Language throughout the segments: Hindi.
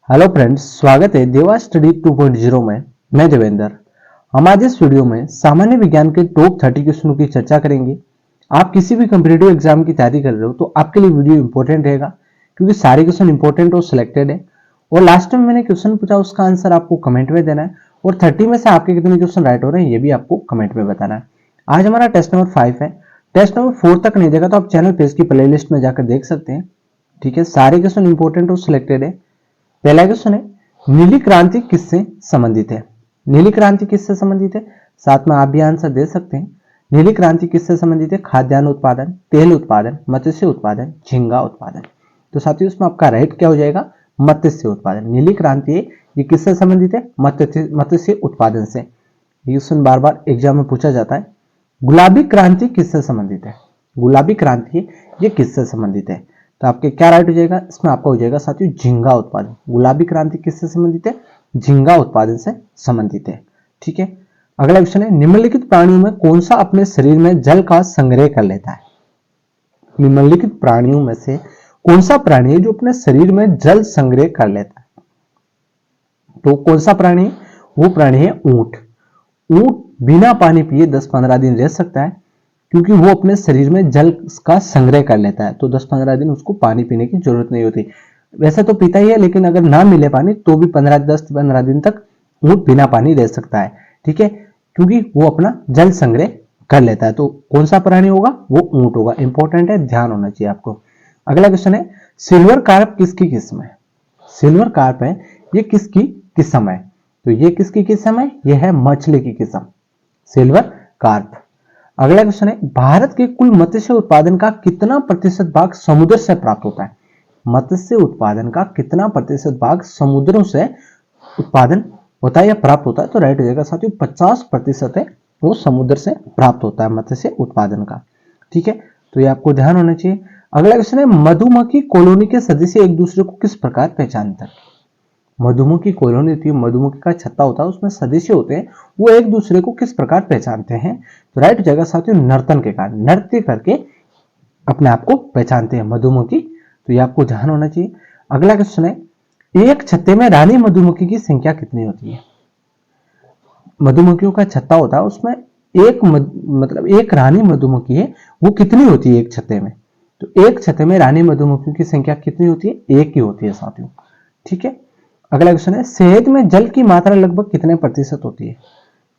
हेलो फ्रेंड्स, स्वागत है देवा स्टडी 2.0 में। मैं देवेंद्र। हम आज इस वीडियो में सामान्य विज्ञान के टॉप 30 क्वेश्चनों की चर्चा करेंगे। आप किसी भी कॉम्पिटिटिव एग्जाम की तैयारी कर रहे हो तो आपके लिए वीडियो इंपॉर्टेंट रहेगा, क्योंकि सारे क्वेश्चन इंपॉर्टेंट और सिलेक्टेड है। और लास्ट टाइम मैंने क्वेश्चन पूछा, उसका आंसर आपको कमेंट में देना है, और 30 में से आपके कितने क्वेश्चन राइट हो रहे हैं ये भी आपको कमेंट में बताना है। आज हमारा टेस्ट नंबर 5 है। टेस्ट नंबर 4 तक नहीं देखा तो आप चैनल पेज की प्लेलिस्ट में जाकर देख सकते हैं। ठीक है, सारे क्वेश्चन इंपॉर्टेंट और सिलेक्टेड है। पहला क्वेश्चन है, नीली क्रांति किससे संबंधित है? नीली क्रांति किससे संबंधित है? साथ में आप भी आंसर दे सकते हैं। नीली क्रांति किससे संबंधित है? खाद्यान्न उत्पादन, तेल उत्पादन, मत्स्य उत्पादन, झींगा उत्पादन। तो साथियों इसमें आपका राइट क्या हो जाएगा? मत्स्य उत्पादन। नीली क्रांति है, ये किससे संबंधित है? मत्स्य उत्पादन से। ये क्वेश्चन बार बार एग्जाम में पूछा जाता है। गुलाबी क्रांति किससे संबंधित है? गुलाबी क्रांति ये किससे संबंधित है? तो आपके क्या राइट हो जाएगा? इसमें आपका हो जाएगा साथियों झींगा उत्पादन। गुलाबी क्रांति किससे संबंधित है? झींगा उत्पादन से संबंधित है। ठीक है, अगला क्वेश्चन है, निम्नलिखित प्राणियों में कौन सा अपने शरीर में जल का संग्रह कर लेता है? निम्नलिखित प्राणियों में से कौन सा प्राणी है जो अपने शरीर में जल संग्रह कर लेता है? तो कौन सा प्राणी है? वो प्राणी है ऊंट। ऊंट बिना पानी पिए 10-15 दिन रह सकता है, क्योंकि वो अपने शरीर में जल का संग्रह कर लेता है। तो 10-15 दिन उसको पानी पीने की जरूरत नहीं होती। वैसे तो पीता ही है, लेकिन अगर ना मिले पानी तो भी 10-15 दिन तक ऊंट बिना पानी रह सकता है। ठीक है, क्योंकि वो अपना जल संग्रह कर लेता है। तो कौन सा प्राणी होगा? वो ऊंट होगा। इंपॉर्टेंट है, ध्यान होना चाहिए आपको। अगला क्वेश्चन है, सिल्वर कार्प किसकी किस्म है? सिल्वर कार्प है, ये किसकी किस्म है? तो ये किसकी किस्म है? ये है मछली की किस्म, सिल्वर कार्प। अगला क्वेश्चन है, भारत के कुल मत्स्य उत्पादन का कितना प्रतिशत भाग समुद्र से प्राप्त होता है? मत्स्य उत्पादन का कितना प्रतिशत भाग समुद्रों से उत्पादन होता है या प्राप्त होता है? तो राइट हो जाएगा साथियों 50% है, वो समुद्र से प्राप्त होता है मत्स्य उत्पादन का। ठीक है, तो ये आपको ध्यान होना चाहिए। अगला क्वेश्चन है, मधुमक्खी कॉलोनी के सदस्य एक दूसरे को किस प्रकार पहचानते हैं? मधुमक्खी कॉलोनी होती है, मधुमक्खी का छत्ता होता है, उसमें सदस्य होते हैं, वो एक दूसरे को किस प्रकार पहचानते हैं? तो राइट जगह साथियों नर्तन के कारण, नृत्य करके अपने आप को पहचानते हैं मधुमक्खी। तो ये आपको ध्यान होना चाहिए। अगला क्वेश्चन है, एक छत्ते में रानी मधुमक्खी की संख्या कितनी होती है? मधुमक्खियों का छत्ता होता है, उसमें एक रानी मधुमक्खी है, वो कितनी होती है एक छत्ते में? तो एक छत्ते में रानी मधुमक्खियों की संख्या कितनी होती है? एक ही होती है साथियों। ठीक है, अगला क्वेश्चन है, शहद में जल की मात्रा लगभग कितने प्रतिशत होती है?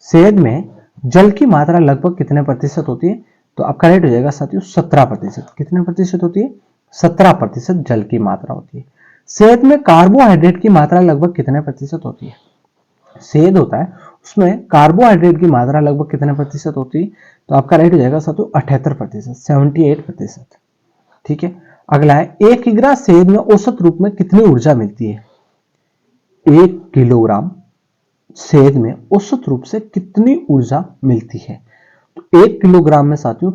शहद में जल की मात्रा लगभग कितने प्रतिशत होती है? तो आपका राइट हो जाएगा साथियों 17%। कितने प्रतिशत होती है? 17% जल की मात्रा होती है। शहद में कार्बोहाइड्रेट की मात्रा लगभग कितने प्रतिशत होती है? शहद होता है, उसमें कार्बोहाइड्रेट की मात्रा लगभग कितने प्रतिशत होती है? तो आपका राइट हो जाएगा साथियों 78%, 78%। ठीक है, अगला है, 1 किग्रा शहद में औसत रूप में कितनी ऊर्जा मिलती है? 1 किलोग्राम शहद में औसत रूप से कितनी ऊर्जा मिलती है? तो 1 किलोग्राम में साथियों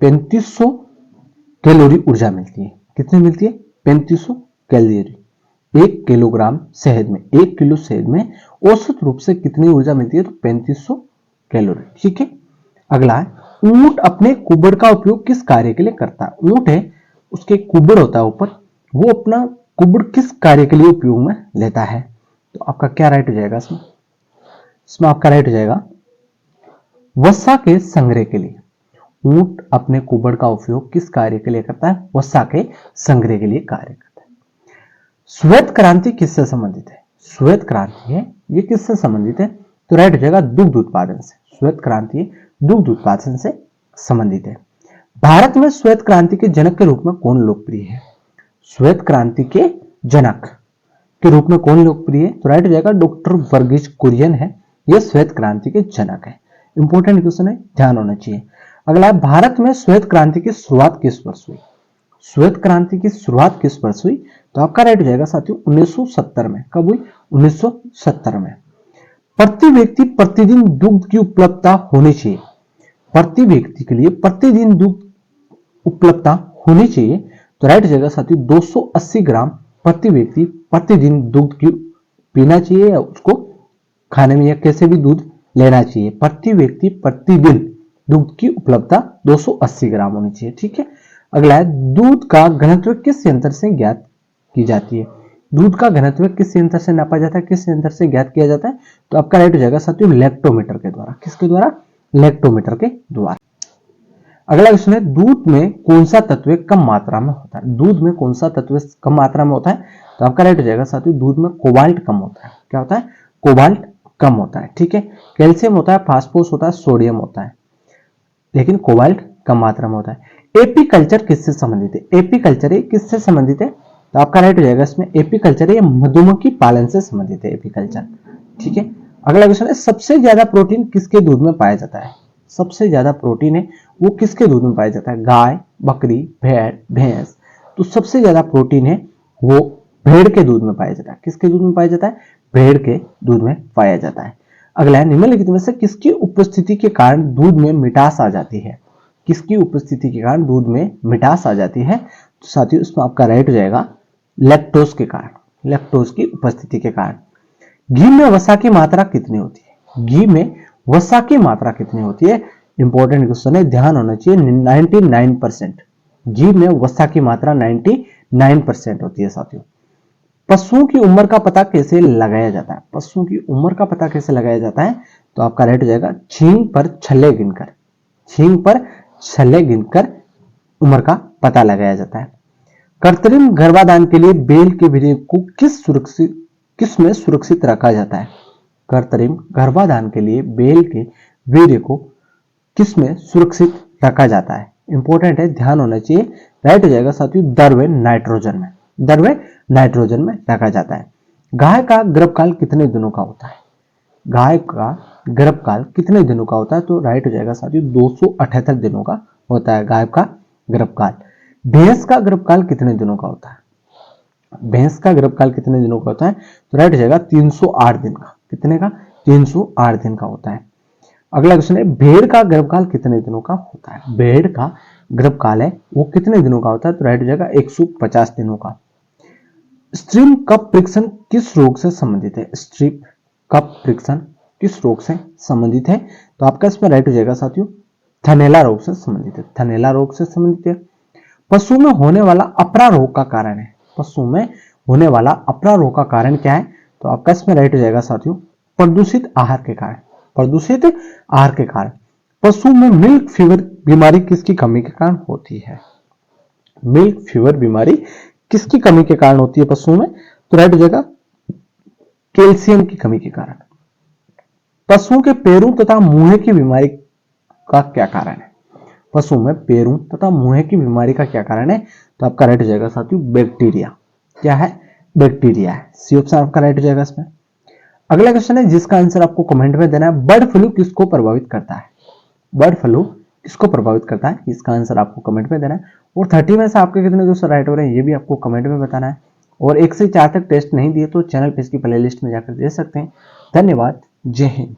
3500 कैलोरी ऊर्जा मिलती है। कितनी मिलती है? 3500 कैलोरी। 1 किलोग्राम शहद में, 1 किलो शहद में औसत रूप से कितनी ऊर्जा मिलती है? तो 3500 कैलोरी। ठीक है, अगला है, ऊंट अपने कुबड़ का उपयोग किस कार्य के लिए करता है? ऊंट है, उसके कुबड़ होता है ऊपर, वो अपना कुबड़ किस कार्य के लिए उपयोग में लेता है? तो आपका क्या राइट हो जाएगा इसमें? इसमें आपका राइट हो जाएगा वसा के संग्रह के लिए। ऊंट अपने कुबड़ का उपयोग किस कार्य के लिए करता है? वसा के संग्रह के लिए कार्य करता है। श्वेत क्रांति किससे संबंधित है? श्वेत क्रांति है, ये किससे संबंधित है? तो राइट हो जाएगा दुग्ध उत्पादन से। श्वेत क्रांति दुग्ध उत्पादन से संबंधित है। भारत में श्वेत क्रांति के जनक के रूप में कौन लोकप्रिय है? श्वेत क्रांति के जनक के रूप में कौन लोकप्रिय है? तो राइट हो जाएगा डॉक्टर वर्गीज कुरियन है, यह श्वेत क्रांति के जनक है। इंपॉर्टेंट क्वेश्चन है, ध्यान होना चाहिए। अगला, भारत में श्वेत क्रांति की शुरुआत किस वर्ष हुई? श्वेत क्रांति की शुरुआत किस वर्ष हुई? तो आपका राइट हो जाएगा साथियों 1970 में। कब हुई? 1970 में। प्रति व्यक्ति प्रतिदिन दुग्ध की उपलब्धता होनी चाहिए। प्रति व्यक्ति के लिए प्रतिदिन दुग्ध उपलब्धता होनी चाहिए। तो राइट हो जाएगा साथियों 280 ग्राम प्रति व्यक्ति प्रतिदिन दुग्ध की पीना चाहिए, या उसको खाने में या कैसे भी दूध लेना चाहिए। प्रति व्यक्ति प्रतिदिन दूध की उपलब्धता 280 ग्राम होनी चाहिए। ठीक है, अगला है, दूध का घनत्व किस यंत्र से ज्ञात की जाती है? दूध का घनत्व किस यंत्र से नापा जाता है, किस यंत्र से ज्ञात किया जाता है? तो आपका राइट हो जाएगा साथियों लैक्टोमीटर के द्वारा। किसके द्वारा? लैक्टोमीटर के द्वारा। अगला क्वेश्चन है, दूध में कौन सा तत्व कम मात्रा में होता है? दूध में कौन सा तत्व कम मात्रा में होता है? तो आपका राइट हो जाएगा साथियों दूध में कोबाल्ट कम होता है। क्या होता है? कोबाल्ट कम होता है। ठीक है, कैल्शियम होता है, फास्फोरस होता है, सोडियम होता है, लेकिन कोबाल्ट कम मात्रा में होता है। एपीकल्चर किससे संबंधित है? एपीकल्चर ये किससे संबंधित है? तो आपका राइट हो जाएगा इसमें एपीकल्चर ये मधुमक्खी पालन से संबंधित है एपीकल्चर। ठीक है, अगला क्वेश्चन है, सबसे ज्यादा प्रोटीन किसके दूध में पाया जाता है? सबसे ज्यादा प्रोटीन है वो किसके दूध में पाया जाता है? गाय, बकरी, भेड़, भैंस। तो सबसे ज्यादा प्रोटीन है वो भेड़ के दूध में पाया जाता है। किसके दूध में पाया जाता है? भेड़ के दूध में पाया जाता है। अगला है, निम्नलिखित में से किसकी उपस्थिति के कारण दूध में मिठास आ जाती है? किसकी उपस्थिति के कारण दूध में मिठास आ जाती है? तो साथियों इसमें आपका राइट हो जाएगा लैक्टोज के कारण, लैक्टोज की उपस्थिति के कारण। घी में वसा की मात्रा कितनी होती है? घी में वसा की मात्रा कितनी होती है? इंपॉर्टेंट क्वेश्चन है, ध्यान होना चाहिए। 99%। घी में वसा की मात्रा 99% होती है साथियों। पशुओं की उम्र का पता कैसे लगाया जाता है? पशुओं की उम्र का पता कैसे लगाया जाता है? तो आपका राइट हो जाएगा छींक पर छल्ले गिनकर। छींक पर छल्ले गिनकर उम्र का पता लगाया जाता है। कृत्रिम गर्भाधान के लिए बेल के वीर्य को किस में सुरक्षित रखा जाता है? कृत्रिम गर्भाधान के लिए बेल के वीर्य को किस में सुरक्षित रखा जाता है? इंपॉर्टेंट है, ध्यान होना चाहिए। राइट हो जाएगा साथियों द्रव्य नाइट्रोजन में। द्रव्य नाइट्रोजन में रखा जाता है। गाय का गर्भकाल कितने दिनों का होता है? गाय का गर्भकाल कितने दिनों का होता है? तो राइट हो जाएगा साथियों 278 दिनों का होता है गाय का गर्भकाल। भैंस का गर्भकाल कितने दिनों का होता है? भैंस का गर्भकाल कितने दिनों का होता है? तो राइट हो जाएगा 308 दिन का। कितने का? 308 दिन का होता है। अगला क्वेश्चन है, भेड़ का गर्भकाल कितने दिनों का होता है? भेड़ का गर्भकाल है वो कितने दिनों का होता है? तो राइट हो जाएगा 150 दिनों का। स्ट्रीम कप परीक्षण किस रोग से संबंधित है? स्ट्रीप कप परीक्षण किस रोग से संबंधित है? तो आपका इसमें राइट हो जाएगा साथियों थनैला रोग से संबंधित है। थनैला रोग से संबंधित है। पशु में होने वाला अपरा रोग का कारण है। पशु में होने वाला अपरा रोग का कारण क्या है? तो आपका इसमें राइट हो जाएगा साथियों प्रदूषित आहार के कारण। प्रदूषित आहार के कारण। पशु में मिल्क फीवर बीमारी किसकी कमी के कारण होती है? मिल्क फीवर बीमारी किसकी कमी के कारण होती है पशुओं में? तो राइट हो जाएगा कैल्शियम की कमी के कारण। पशुओं के पैरों तथा मुंह की बीमारी का क्या कारण है? पशुओं में पैरों तथा मुंह की बीमारी का क्या कारण है? तो आपका राइट हो जाएगा साथियों बैक्टीरिया। क्या है? बैक्टीरिया है। सी ऑप्शन आपका राइट हो जाएगा इसमें। अगला क्वेश्चन है जिसका आंसर आपको कमेंट में देना है, बर्ड फ्लू किसको प्रभावित करता है? बर्ड फ्लू किसको प्रभावित करता है? इसका आंसर आपको कमेंट में देना है। और 30 में से आपके कितने दोस्त राइट हो रहे हैं ये भी आपको कमेंट में बताना है। और 1 से 4 तक टेस्ट नहीं दिए तो चैनल पे इसकी प्लेलिस्ट में जाकर दे सकते हैं। धन्यवाद। जय हिंद।